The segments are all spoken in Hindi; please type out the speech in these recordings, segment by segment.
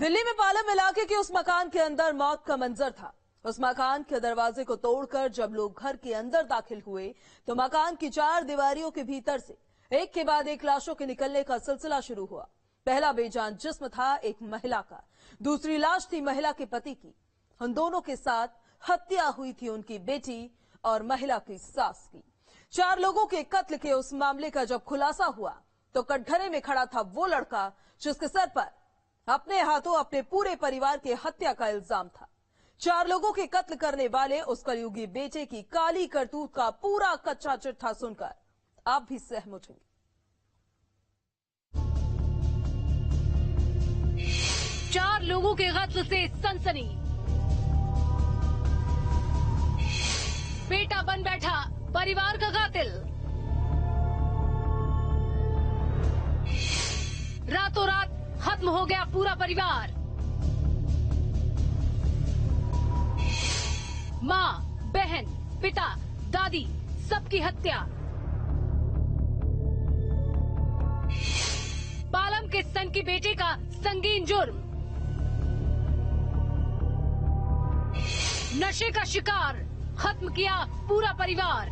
दिल्ली में पालम इलाके के उस मकान के अंदर मौत का मंजर था। उस मकान के दरवाजे को तोड़कर जब लोग घर के अंदर दाखिल हुए तो मकान की 4 दीवारियों के भीतर से एक के बाद एक लाशों के निकलने का सिलसिला शुरू हुआ। पहला बेजान जिस्म था एक महिला का, दूसरी लाश थी महिला के पति की। उन दोनों के साथ हत्या हुई थी उनकी बेटी और महिला की सास की। 4 लोगों के कत्ल के उस मामले का जब खुलासा हुआ तो कटघरे में खड़ा था वो लड़का जिसके सर पर अपने हाथों अपने पूरे परिवार के हत्या का इल्जाम था। 4 लोगों के कत्ल करने वाले उस कलयुगी बेटे की काली करतूत का पूरा कच्चा चिट्ठा सुनकर आप भी सहम उठेंगे। 4 लोगों के कत्ल से सनसनी। बेटा बन बैठा परिवार का कातिल। रातों रात खत्म हो गया पूरा परिवार। माँ, बहन, पिता, दादी, सबकी हत्या। पालम के सन की बेटे का संगीन जुर्म। नशे का शिकार, खत्म किया पूरा परिवार।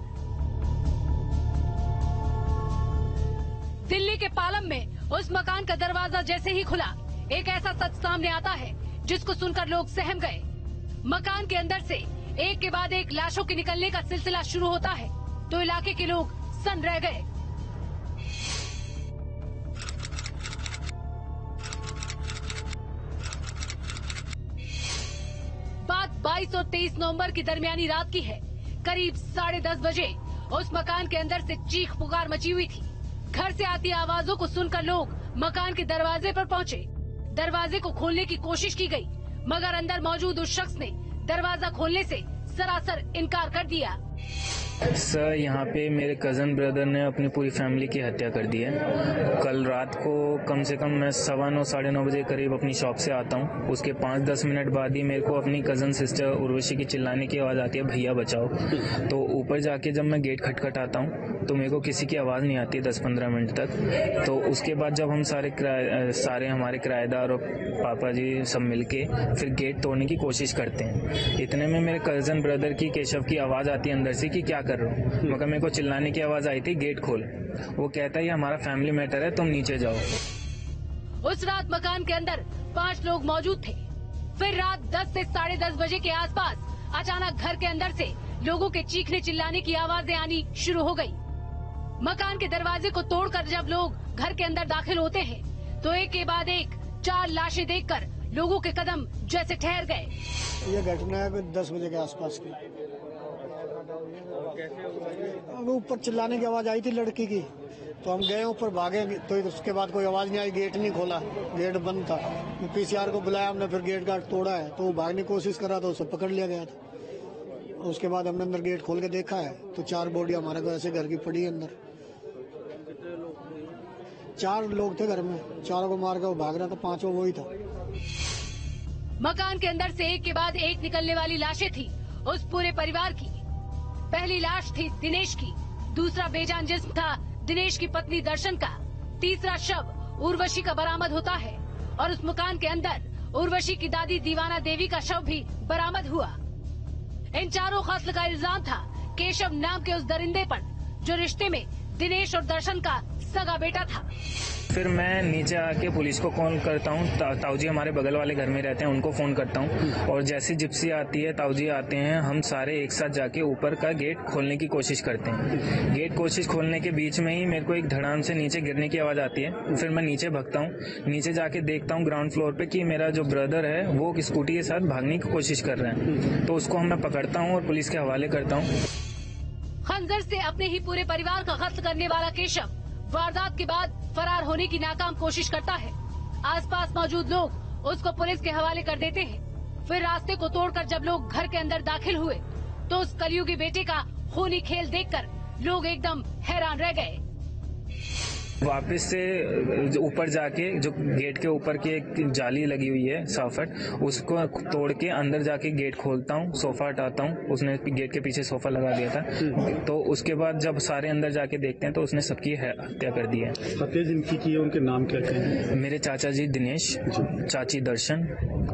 दिल्ली के पालम में उस मकान का दरवाजा जैसे ही खुला एक ऐसा सच सामने आता है जिसको सुनकर लोग सहम गए। मकान के अंदर से एक के बाद एक लाशों के निकलने का सिलसिला शुरू होता है तो इलाके के लोग सन्न रह गए। बात 22 और 23 नवंबर की दरमियानी रात की है। करीब 10:30 बजे उस मकान के अंदर से चीख पुकार मची हुई थी। घर से आती आवाजों को सुनकर लोग मकान के दरवाजे पर पहुंचे। दरवाजे को खोलने की कोशिश की गई मगर अंदर मौजूद उस शख्स ने दरवाजा खोलने से सरासर इनकार कर दिया। सर, यहाँ पे मेरे कज़न ब्रदर ने अपनी पूरी फैमिली की हत्या कर दी है। कल रात को कम से कम मैं 9:15 साढ़े 9 बजे करीब अपनी शॉप से आता हूँ। उसके 5-10 मिनट बाद ही मेरे को अपनी कज़न सिस्टर उर्वशी की चिल्लाने की आवाज़ आती है, भैया बचाओ। तो ऊपर जाके जब मैं गेट खटखटाता हूँ तो मेरे को किसी की आवाज़ नहीं आती 10-15 मिनट तक। तो उसके बाद जब हम सारे हमारे किराएदार और पापा जी सब मिलके फिर गेट तोड़ने की कोशिश करते हैं। इतने में मेरे कज़न ब्रदर की केशव की आवाज़ आती है अंदर से कि क्या कर रहे हो। मगर मेरे को चिल्लाने की आवाज आई थी, गेट खोल। वो कहता है ये हमारा फैमिली मैटर है, तुम नीचे जाओ। उस रात मकान के अंदर 5 लोग मौजूद थे। फिर रात 10 से 10:30 बजे के आसपास अचानक घर के अंदर से लोगों के चीखने चिल्लाने की आवाजें आनी शुरू हो गई। मकान के दरवाजे को तोड़कर जब लोग घर के अंदर दाखिल होते हैं तो एक के बाद एक 4 लाशें देखकर लोगों के कदम जैसे ठहर गए। ये घटना है 10 बजे के आसपास की। ऊपर चिल्लाने की आवाज आई थी लड़की की, तो हम गए ऊपर, भागे तो उसके बाद कोई आवाज नहीं आई। गेट नहीं खोला, गेट बंद था। पीसीआर को बुलाया हमने, फिर गेट गार्ड तोड़ा है तो वो भागने की कोशिश करा तो उसे पकड़ लिया गया था। उसके बाद हमने अंदर गेट खोल के देखा है तो 4 बॉडी हमारे को ऐसे घर की पड़ी है अंदर। 4 लोग थे घर में, 4 को मार के वो भाग रहा था, 5वां वही था। मकान के अंदर से एक के बाद एक निकलने वाली लाशें थी उस पूरे परिवार की। पहली लाश थी दिनेश की, दूसरा बेजान जिस्म था दिनेश की पत्नी दर्शन का, तीसरा शव उर्वशी का बरामद होता है और उस मकान के अंदर उर्वशी की दादी दीवाना देवी का शव भी बरामद हुआ। इन 4 कत्ल का इल्जाम था केशव नाम के उस दरिंदे पर जो रिश्ते में दिनेश और दर्शन का सगा बेटा था। फिर मैं नीचे आके पुलिस को कॉल करता हूँ। ताऊ जी हमारे बगल वाले घर में रहते हैं, उनको फोन करता हूँ और जैसी जिप्सी आती है, ताऊ जी आते हैं, हम सारे एक साथ जाके ऊपर का गेट खोलने की कोशिश करते हैं। गेट कोशिश खोलने के बीच में ही मेरे को एक धड़ाम से नीचे गिरने की आवाज आती है। फिर मैं नीचे भागता हूँ। नीचे जाके देखता हूँ ग्राउंड फ्लोर पे कि मेरा जो ब्रदर है वो स्कूटी के साथ भागने की कोशिश कर रहे हैं। तो उसको मैं पकड़ता हूँ और पुलिस के हवाले करता हूँ। खंजर से अपने ही पूरे परिवार का कत्ल करने वाला केशव वारदात के बाद फरार होने की नाकाम कोशिश करता है। आसपास मौजूद लोग उसको पुलिस के हवाले कर देते हैं। फिर रास्ते को तोड़कर जब लोग घर के अंदर दाखिल हुए तो उस कलयुगी बेटे का खूनी खेल देखकर लोग एकदम हैरान रह गए। वापस से ऊपर जाके जो गेट के ऊपर की एक जाली लगी हुई है 100 फीट, उसको तोड़ के अंदर जाके गेट खोलता हूँ, सोफा हटाता हूँ। उसने गेट के पीछे सोफा लगा दिया था। तो उसके बाद जब सारे अंदर जाके देखते हैं तो उसने सबकी हत्या कर दी है। हत्या जिनकी की है उनके नाम क्या क्या हैं? मेरे चाचा जी दिनेश, चाची दर्शन,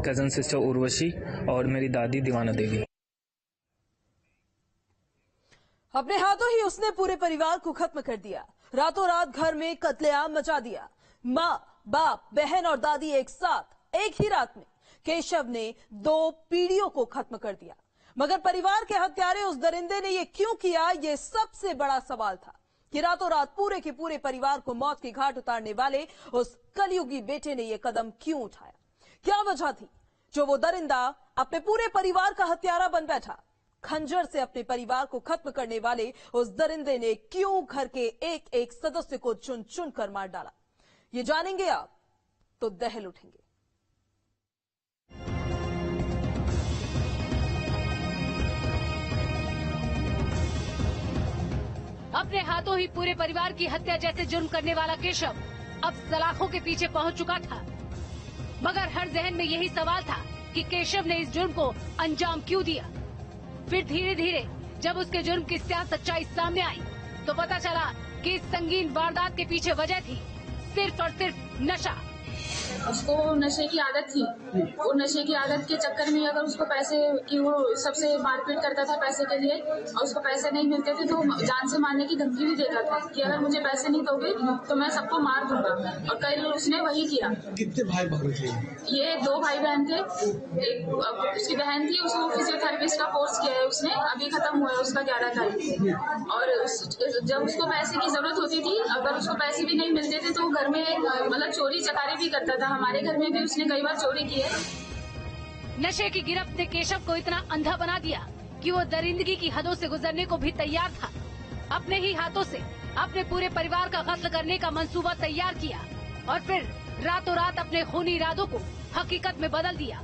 कजन सिस्टर उर्वशी और मेरी दादी दीवाना देवी। अपने हाथों ही उसने पूरे परिवार को खत्म कर दिया। रातों रात घर में कत्लेआम मचा दिया। माँ, बाप, बहन और दादी एक साथ एक ही रात में केशव ने 2 पीढ़ियों को खत्म कर दिया। मगर परिवार के हत्यारे उस दरिंदे ने ये क्यों किया, ये सबसे बड़ा सवाल था कि रातों रात पूरे के पूरे परिवार को मौत की घाट उतारने वाले उस कलयुगी बेटे ने ये कदम क्यों उठाया। क्या वजह थी जो वो दरिंदा अपने पूरे परिवार का हत्यारा बन बैठा। खंजर से अपने परिवार को खत्म करने वाले उस दरिंदे ने क्यों घर के एक एक सदस्य को चुन चुन कर मार डाला, ये जानेंगे आप तो दहल उठेंगे। अपने हाथों ही पूरे परिवार की हत्या जैसे जुर्म करने वाला केशव अब सलाखों के पीछे पहुंच चुका था। मगर हर जहन में यही सवाल था कि केशव ने इस जुर्म को अंजाम क्यों दिया। फिर धीरे धीरे जब उसके जुर्म की स्याह सच्चाई सामने आई तो पता चला कि इस संगीन वारदात के पीछे वजह थी सिर्फ और सिर्फ नशा। उसको नशे की आदत थी। वो नशे की आदत के चक्कर में अगर उसको पैसे की, वो सबसे मारपीट करता था पैसे के लिए, और उसको पैसे नहीं मिलते थे तो जान से मारने की धमकी भी देता था कि अगर मुझे पैसे नहीं दोगे तो मैं सबको मार दूंगा। और कई लोग उसने वही किया। कितने भाई बहन थे? ये 2 भाई बहन थे। एक उसकी बहन थी, उसको फिजियोथेरेपिस्ट का कोर्स किया है उसने, अभी खत्म हुआ है उसका 11 तारीख। और जब उसको पैसे की जरूरत होती थी, अगर उसको पैसे भी नहीं मिलते थे तो घर में मतलब चोरी चकारी भी करता था। हमारे घर में भी उसने कई बार चोरी की है। नशे की गिरफ्त ने केशव को इतना अंधा बना दिया कि वो दरिंदगी की हदों से गुजरने को भी तैयार था। अपने ही हाथों से अपने पूरे परिवार का कत्ल करने का मंसूबा तैयार किया और फिर रातों रात अपने खूनी इरादों को हकीकत में बदल दिया।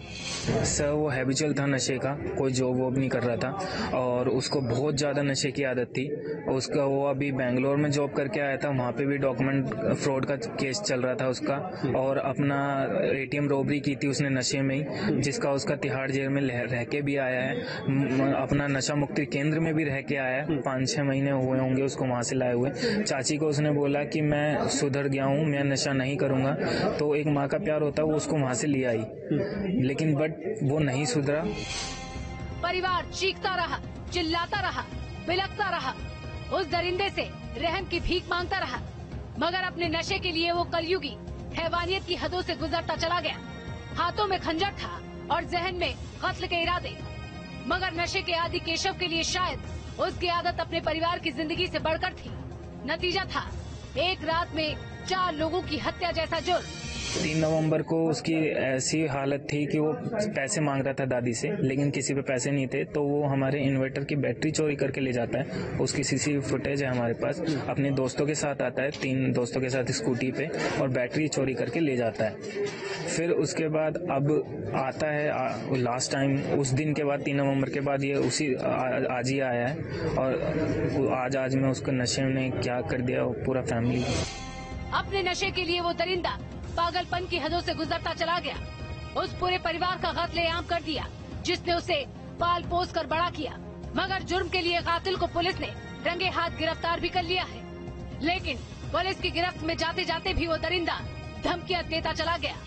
सर वो हैबिचुअल था नशे का, कोई जॉब वॉब नहीं कर रहा था और उसको बहुत ज़्यादा नशे की आदत थी। उसका वो अभी बेंगलोर में जॉब करके आया था, वहाँ पे भी डॉक्यूमेंट फ्रॉड का केस चल रहा था उसका। और अपना ATM रॉबरी की थी उसने नशे में ही, जिसका उसका तिहाड़ जेल में रह के भी आया है। अपना नशा मुक्ति केंद्र में भी रह के आया है, 5-6 महीने हुए होंगे उसको वहाँ से लाए हुए। चाची को उसने बोला कि मैं सुधर गया हूँ, मैं नशा नहीं करूँगा। तो एक माँ का प्यार होता है, वो उसको वहाँ से ले आई, लेकिन बट वो नहीं सुधरा। परिवार चीखता रहा, चिल्लाता रहा, बिलखता रहा, उस दरिंदे से रहम की भीख मांगता रहा। मगर अपने नशे के लिए वो कलयुगी हैवानियत की हदों से गुजरता चला गया। हाथों में खंजर था और जहन में कत्ल के इरादे। मगर नशे के आदि केशव के लिए शायद उसकी आदत अपने परिवार की जिंदगी से बढ़कर थी। नतीजा था एक रात में 4 लोगों की हत्या जैसा जुर्म। 3 नवंबर को उसकी ऐसी हालत थी कि वो पैसे मांग रहा था दादी से, लेकिन किसी पे पैसे नहीं थे। तो वो हमारे इन्वर्टर की बैटरी चोरी करके ले जाता है। उसकी CCTV फुटेज है हमारे पास। अपने दोस्तों के साथ आता है, 3 दोस्तों के साथ स्कूटी पे, और बैटरी चोरी करके ले जाता है। फिर उसके बाद अब आता है लास्ट टाइम, उस दिन के बाद 3 नवंबर के बाद ये उसी आज ही आया है। और आज में उसको नशे ने क्या कर दिया पूरा फैमिली। अपने नशे के लिए वो दरिंदा पागलपन की हदों से गुजरता चला गया। उस पूरे परिवार का कत्लेआम कर दिया जिसने उसे पाल पोस कर बड़ा किया। मगर जुर्म के लिए कातिल को पुलिस ने रंगे हाथ गिरफ्तार भी कर लिया है। लेकिन पुलिस की गिरफ्त में जाते जाते भी वो दरिंदा धमकियां देता चला गया।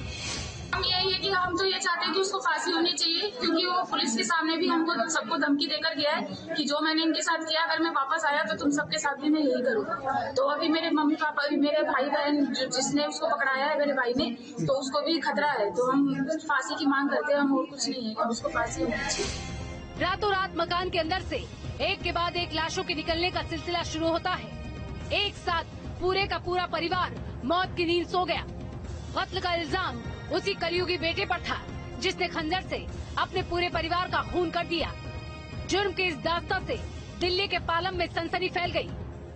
हम यही है कि हम तो ये चाहते हैं कि उसको फांसी होनी चाहिए, क्योंकि वो पुलिस के सामने भी हमको सबको धमकी देकर गया है कि जो मैंने इनके साथ किया, अगर मैं वापस आया तो तुम सबके साथ भी मैं यही करूँगा। तो अभी मेरे मम्मी पापा भी, मेरे भाई बहन जिसने उसको पकड़ाया है मेरे भाई ने, तो उसको भी खतरा है। तो हम फांसी की मांग करते हैं, हम और कुछ नहीं है, अब उसको फांसी होनी चाहिए। रातों रात मकान के अंदर से एक के बाद एक लाशों के निकलने का सिलसिला शुरू होता है। एक साथ पूरे का पूरा परिवार मौत की नींद सो गया। कत्ल का इल्जाम उसी कलयुगी बेटे पर था जिसने खंजर से अपने पूरे परिवार का खून कर दिया। जुर्म के इस दास्तां से दिल्ली के पालम में सनसनी फैल गई।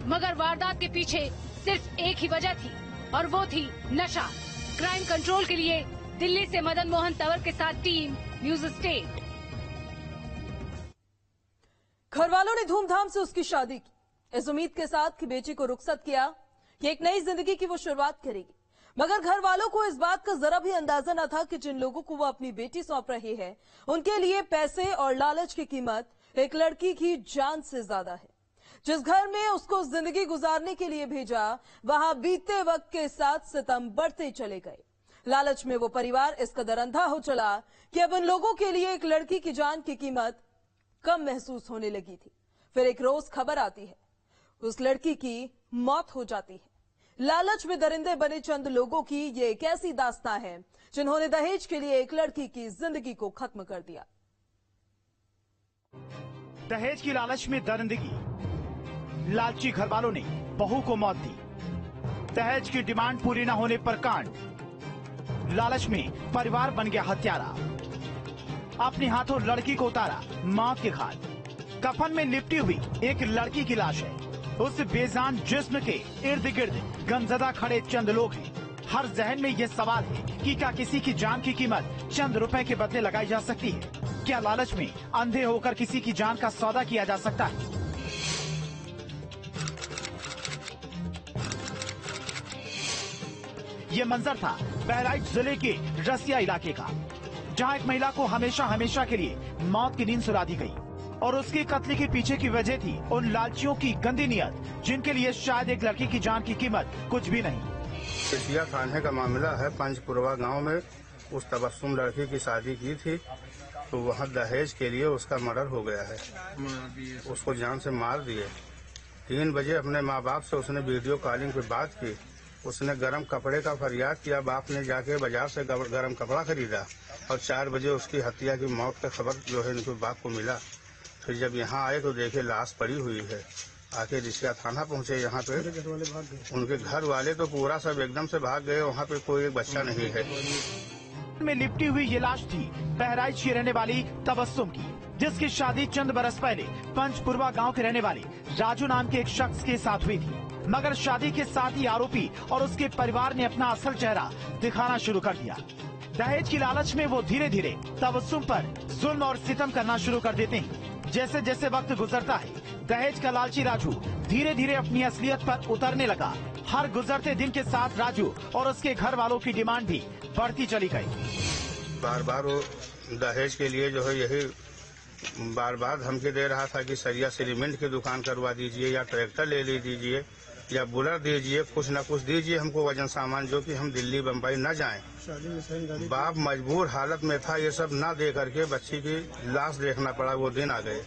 मगर वारदात के पीछे सिर्फ एक ही वजह थी और वो थी नशा। क्राइम कंट्रोल के लिए दिल्ली से मदन मोहन तंवर के साथ टीम न्यूज स्टेट। घर वालों ने धूमधाम से उसकी शादी की, इस उम्मीद के साथ कि बेटी को रुखसत किया कि एक नई जिंदगी की वो शुरुआत करेगी। मगर घर वालों को इस बात का जरा भी अंदाजा न था कि जिन लोगों को वो अपनी बेटी सौंप रहे हैं, उनके लिए पैसे और लालच की कीमत एक लड़की की जान से ज्यादा है। जिस घर में उसको जिंदगी गुजारने के लिए भेजा, वहां बीतते वक्त के साथ सितम बढ़ते चले गए। लालच में वो परिवार इस कदर अंधा हो चला कि अब उन लोगों के लिए एक लड़की की जान की कीमत कम महसूस होने लगी थी। फिर एक रोज खबर आती है, उस लड़की की मौत हो जाती है। लालच में दरिंदे बने चंद लोगों की ये एक ऐसी दास्तां है जिन्होंने दहेज के लिए एक लड़की की जिंदगी को खत्म कर दिया। दहेज की लालच में दरिंदगी, लालची घरवालों ने बहू को मौत दी। दहेज की डिमांड पूरी न होने पर कांड, लालच में परिवार बन गया हत्यारा। अपने हाथों लड़की को उतारा मौत के घाट। कफन में लिपटी हुई एक लड़की की लाश है। उस बेजान जिस्म के इर्द गिर्द गमजदा खड़े चंद लोग हैं। हर जहन में ये सवाल है कि क्या किसी की जान की कीमत चंद रुपए के बदले लगाई जा सकती है? क्या लालच में अंधे होकर किसी की जान का सौदा किया जा सकता है? ये मंजर था बहराइच जिले के रसिया इलाके का, जहां एक महिला को हमेशा हमेशा के लिए मौत की नींद सुला दी गई। और उसके कत्ल के पीछे की वजह थी उन लालचियों की गंदी नीयत, जिनके लिए शायद एक लड़की की जान की कीमत कुछ भी नहीं। रसिया थाने का मामला है। पंचपुरवा गांव में उस तबस्सुम लड़की की शादी की थी, तो वहां दहेज के लिए उसका मर्डर हो गया है। उसको जान से मार दिए। 3 बजे अपने माँ बाप से उसने वीडियो कॉलिंग पे बात की। उसने गरम कपड़े का फरियाद किया। बाप ने जाके बाजार से गरम कपड़ा खरीदा और 4 बजे उसकी हत्या की मौत का खबर जो है इनके बाप को मिला। फिर जब यहाँ आए तो देखे लाश पड़ी हुई है। आके रिसिया थाना पहुँचे। यहाँ पे उनके घर वाले तो पूरा सब एकदम से भाग गए। वहाँ पे कोई एक बच्चा नहीं है। में लिपटी हुई ये लाश थी बहराइच की रहने वाली तबस्सुम की, जिसकी शादी चंद बरस पहले पंचपुरवा गांव के रहने वाले राजू नाम के एक शख्स के साथ हुई थी। मगर शादी के साथ ही आरोपी और उसके परिवार ने अपना असल चेहरा दिखाना शुरू कर दिया। दहेज की लालच में वो धीरे धीरे तबस्सुम पर जुल्म और सितम करना शुरू कर देते हैं। जैसे जैसे वक्त गुजरता है, दहेज का लालची राजू धीरे धीरे अपनी असलियत पर उतरने लगा। हर गुजरते दिन के साथ राजू और उसके घर वालों की डिमांड भी बढ़ती चली गई। बार बार वो दहेज के लिए जो है यही बार बार धमकी दे रहा था कि सरिया सीमेंट की दुकान करवा दीजिए, या ट्रैक्टर ले लीजिए, या बुलर दीजिए, कुछ न कुछ दीजिए हमको वजन सामान, जो कि हम दिल्ली बम्बई न जाएं। बाप मजबूर हालत में था। ये सब न दे करके बच्ची की लाश देखना पड़ा। वो दिन आ गए।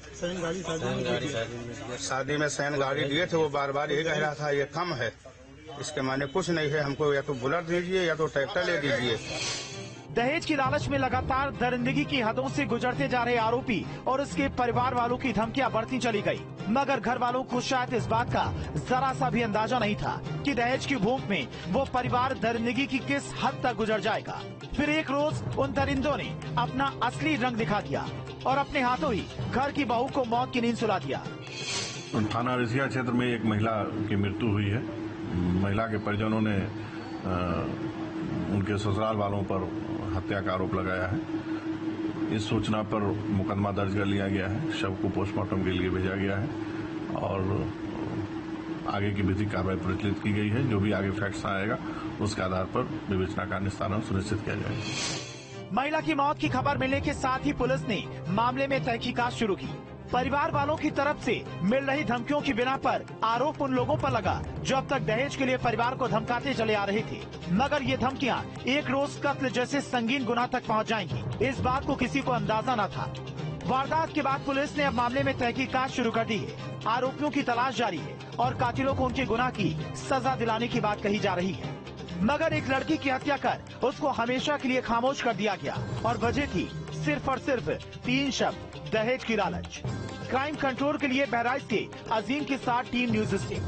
शादी में सैन गाड़ी दिए थे। वो बार बार यही कह रहा था ये कम है, इसके माने कुछ नहीं है, हमको या तो बुलर दीजिए या तो ट्रैक्टर ले दीजिए। दहेज की लालच में लगातार दरिंदगी की हदों से गुजरते जा रहे आरोपी और उसके परिवार वालों की धमकियां बढ़ती चली गई। मगर घर वालों को शायद इस बात का जरा सा भी अंदाजा नहीं था कि दहेज की भूख में वो परिवार दरिंदगी की किस हद तक गुजर जाएगा। फिर एक रोज उन दरिंदों ने अपना असली रंग दिखा दिया और अपने हाथों ही घर की बहू को मौत की नींद सुला दिया। थाना रसिया क्षेत्र में एक महिला की मृत्यु हुई है। महिला के परिजनों ने उनके ससुराल वालों पर हत्या का आरोप लगाया है। इस सूचना पर मुकदमा दर्ज कर लिया गया है। शव को पोस्टमार्टम के लिए भेजा गया है और आगे की विधिक कार्रवाई प्रचलित की गई है। जो भी आगे फैक्ट्स आएगा उसके आधार पर विवेचना का निस्तारण सुनिश्चित किया जाएगा। महिला की मौत की खबर मिलने के साथ ही पुलिस ने मामले में तहकीकात शुरू की। परिवार वालों की तरफ से मिल रही धमकियों की बिना पर आरोप उन लोगों पर लगा जो अब तक दहेज के लिए परिवार को धमकाते चले आ रहे थे। मगर ये धमकियां एक रोज कत्ल जैसे संगीन गुनाह तक पहुंच जाएंगी, इस बात को किसी को अंदाजा न था। वारदात के बाद पुलिस ने अब मामले में तहकीकात शुरू कर दी है। आरोपियों की तलाश जारी है और कातिलों को उनके गुनाह की सजा दिलाने की बात कही जा रही है। मगर एक लड़की की हत्या कर उसको हमेशा के लिए खामोश कर दिया गया और वजह थी सिर्फ और सिर्फ 3 शब्द, दहेज की लालच। क्राइम कंट्रोल के लिए बहराइच के अजीम के साथ टीम न्यूज स्टीम।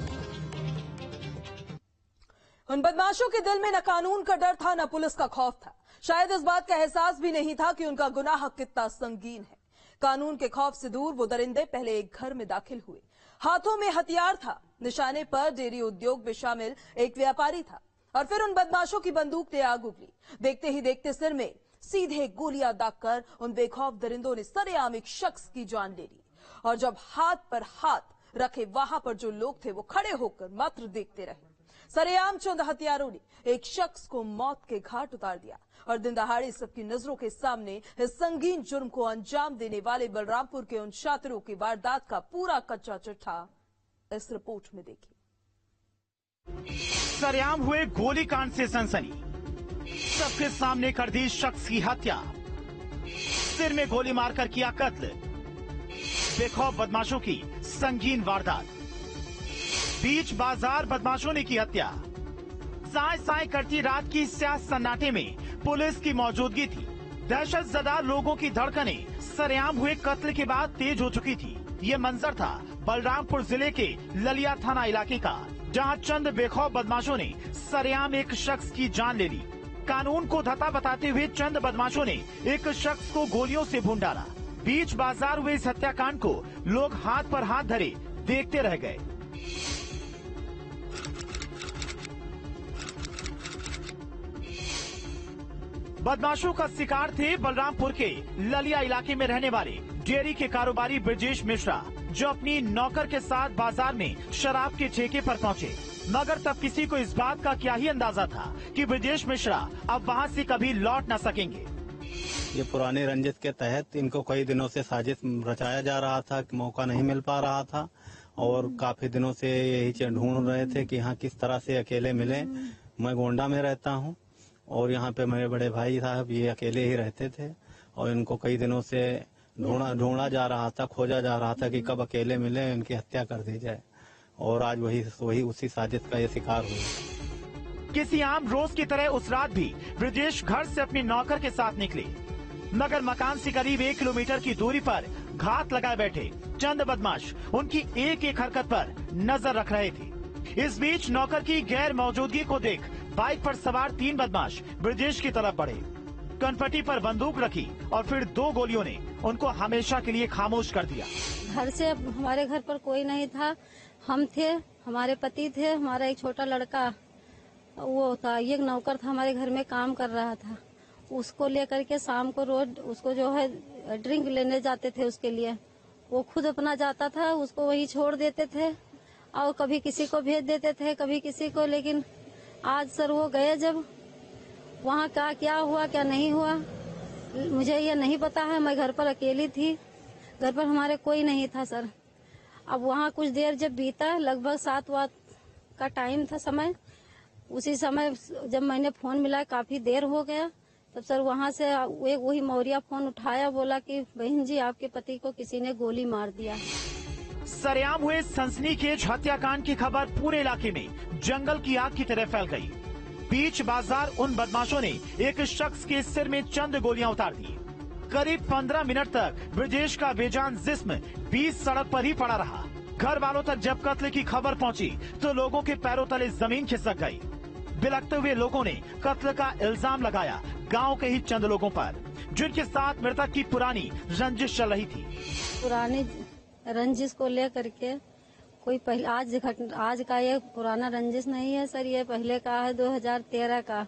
उन बदमाशों के दिल में न कानून का डर था न पुलिस का खौफ था। शायद इस बात का एहसास भी नहीं था कि उनका गुनाह कितना संगीन है। कानून के खौफ से दूर वो दरिंदे पहले एक घर में दाखिल हुए। हाथों में हथियार था। निशाने पर डेयरी उद्योग में शामिल एक व्यापारी था और फिर उन बदमाशों की बंदूक ने आग उगली। देखते ही देखते सिर में सीधे गोलियां दागकर उन बेखौफ दरिंदों ने सरेआम एक शख्स की जान ले ली। और जब हाथ पर हाथ रखे वहां पर जो लोग थे वो खड़े होकर मात्र देखते रहे। सरेआम चंद हत्यारों ने एक शख्स को मौत के घाट उतार दिया और दिन दहाड़े सबकी नजरों के सामने इस संगीन जुर्म को अंजाम देने वाले बलरामपुर के उन शातिरों की वारदात का पूरा कच्चा चिट्ठा इस रिपोर्ट में देखिए। सरेआम हुए गोलीकांड से सनसनी, सबके सामने कर दी शख्स की हत्या, सिर में गोली मारकर किया कत्ल, बेखौफ बदमाशों की संगीन वारदात, बीच बाजार बदमाशों ने की हत्या। साय साय करती रात की स्याह सन्नाटे में पुलिस की मौजूदगी थी। दहशतजदा लोगों की धड़कनें सरेआम हुए कत्ल के बाद तेज हो चुकी थी। ये मंजर था बलरामपुर जिले के ललिया थाना इलाके का, जहां चंद बेखौफ बदमाशों ने सरेआम एक शख्स की जान ले ली। कानून को धता बताते हुए चंद बदमाशों ने एक शख्स को गोलियों से भून डाला। बीच बाजार हुए इस हत्याकांड को लोग हाथ पर हाथ धरे देखते रह गए। बदमाशों का शिकार थे बलरामपुर के ललिया इलाके में रहने वाले डेयरी के कारोबारी ब्रजेश मिश्रा, जो अपनी नौकर के साथ बाजार में शराब के ठेके पर पहुंचे। मगर तब किसी को इस बात का क्या ही अंदाजा था कि ब्रजेश मिश्रा अब वहां से कभी लौट न सकेंगे। ये पुराने रंजिश के तहत इनको कई दिनों से साजिश रचाया जा रहा था कि मौका नहीं मिल पा रहा था और काफी दिनों से यही ढूंढ रहे थे कि यहाँ किस तरह से अकेले मिले। मैं गोंडा में रहता हूँ और यहाँ पे मेरे बड़े भाई साहब ये अकेले ही रहते थे और इनको कई दिनों से ढूंढा जा रहा था, खोजा जा रहा था कि कब अकेले मिले, इनकी हत्या कर दी जाए। और आज वही उसी साजिश का ये शिकार हुए। किसी आम रोज की तरह उस रात भी ब्रजेश घर से अपनी नौकर के साथ निकले, मगर मकान से करीब 1 किलोमीटर की दूरी पर घात लगाए बैठे चंद बदमाश उनकी एक एक हरकत पर नजर रख रहे थे। इस बीच नौकर की गैर मौजूदगी को देख बाइक पर सवार 3 बदमाश ब्रजेश की तरफ बढ़े, कनपटी पर बंदूक रखी और फिर 2 गोलियों ने उनको हमेशा के लिए खामोश कर दिया। घर से हमारे घर पर कोई नहीं था, हम थे, हमारे पति थे, हमारा एक छोटा लड़का वो था, ये नौकर था, हमारे घर में काम कर रहा था। उसको लेकर के शाम को रोज उसको जो है ड्रिंक लेने जाते थे, उसके लिए वो खुद अपना जाता था, उसको वही छोड़ देते थे और कभी किसी को भेज देते थे, कभी किसी को। लेकिन आज सर वो गए जब, वहाँ क्या हुआ क्या नहीं हुआ मुझे ये नहीं पता है। मैं घर पर अकेली थी, घर पर हमारे कोई नहीं था सर। अब वहाँ कुछ देर जब बीता, लगभग 7 वात का टाइम था समय, उसी समय जब मैंने फोन मिला काफी देर हो गया, तब सर वहाँ से एक वही मौर्या फोन उठाया, बोला कि बहन जी आपके पति को किसी ने गोली मार दिया। सरेआम हुए सनसनीखेज हत्याकांड की खबर पूरे इलाके में जंगल की आग की तरह फैल गई। बीच बाजार उन बदमाशों ने एक शख्स के सिर में चंद गोलियां उतार दी। करीब 15 मिनट तक ब्रजेश का बेजान जिस्म बीच सड़क पर ही पड़ा रहा। घर वालों तक जब कत्ल की खबर पहुंची तो लोगों के पैरों तले जमीन खिसक गई। बिलखते हुए लोगों ने कत्ल का इल्जाम लगाया गांव के ही चंद लोगों पर, जिनके साथ मृतक की पुरानी रंजिश चल रही थी। पुरानी रंजिश को लेकर के कोई पहले आज का ये पुराना रंजिश नहीं है सर, ये पहले का है 2013 का।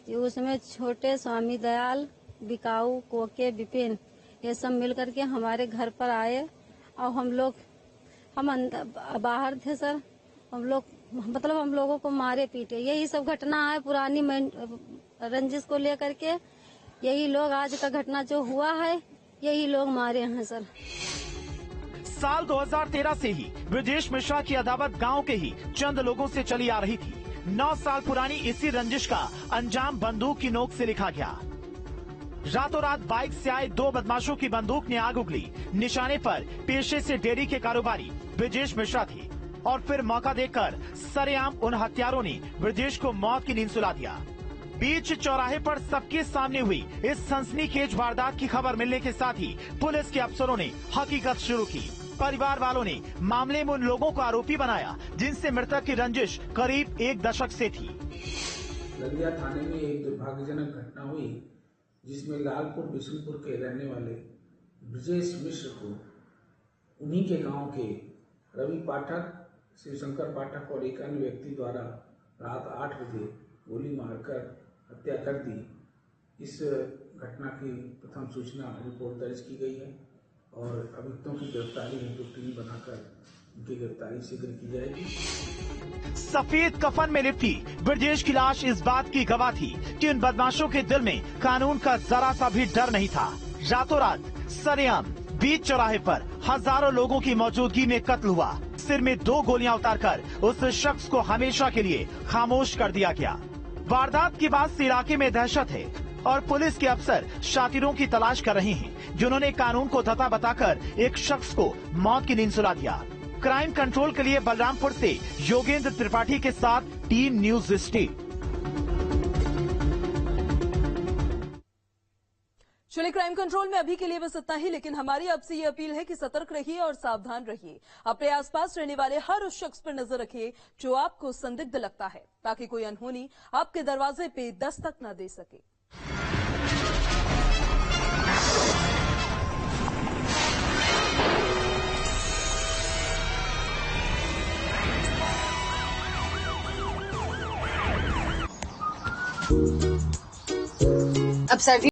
ये उसमें छोटे स्वामी दयाल, बिकाऊ, कोके, विपिन ये सब मिल करके हमारे घर पर आए और हम बाहर थे सर। हम लोगों को मारे पीटे, यही सब घटना है पुरानी रंजिश को लेकर के। यही लोग आज का घटना जो हुआ है, यही लोग मारे हैं सर। साल 2013 से ही ब्रजेश मिश्रा की अदावत गांव के ही चंद लोगों से चली आ रही थी। 9 साल पुरानी इसी रंजिश का अंजाम बंदूक की नोक से लिखा गया। रातों रात बाइक से आए 2 बदमाशों की बंदूक ने आग उगली। निशाने पर पेशे से डेयरी के कारोबारी ब्रजेश मिश्रा थे और फिर मौका देकर सरेआम उन हत्यारों ने ब्रजेश को मौत की नींद सुला दिया। बीच चौराहे पर सबके सामने हुई इस सनसनीखेज वारदात की खबर मिलने के साथ ही पुलिस के अफसरों ने हकीकत शुरू की। परिवार वालों ने मामले में उन लोगों को आरोपी बनाया जिनसे मृतक की रंजिश करीब 1 दशक से थी। ललिया थाने में एक दुर्भाग्यजनक घटना हुई जिसमें लालपुर बिशनपुर के रहने वाले ब्रजेश मिश्र को उन्हीं के गांव के रवि पाठक, शिवशंकर पाठक और एक अन्य व्यक्ति द्वारा रात 8 बजे गोली मारकर हत्या कर दी। इस घटना की प्रथम सूचना रिपोर्ट दर्ज की गई है और अभियुक्तों की गिरफ्तारी हेतु टीम बनाकर उनकी गिरफ्तारी शीघ्र की जाएगी। सफेद कफन में लिपटी ब्रजेश की लाश इस बात की गवाह थी कि उन बदमाशों के दिल में कानून का जरा सा भी डर नहीं था। रातों रात सरेआम बीच चौराहे पर हजारों लोगों की मौजूदगी में कत्ल हुआ। सिर में 2 गोलियां उतारकर उस शख्स को हमेशा के लिए खामोश कर दिया गया। वारदात के बाद से इलाके में दहशत है और पुलिस के अफसर शातिरों की तलाश कर रहे हैं, जिन्होंने कानून को धता बताकर एक शख्स को मौत की नींद सुला दिया। क्राइम कंट्रोल के लिए बलरामपुर से योगेंद्र त्रिपाठी के साथ टीम न्यूज स्टेट। चलिए, क्राइम कंट्रोल में अभी के लिए बस इतना ही, लेकिन हमारी आपसे ये अपील है कि सतर्क रहिए और सावधान रहिए। अपने आसपास रहने वाले हर उस शख्स पर नजर रखिए जो आपको संदिग्ध लगता है, ताकि कोई अनहोनी आपके दरवाजे पे दस्तक न दे सके। अब सर्दी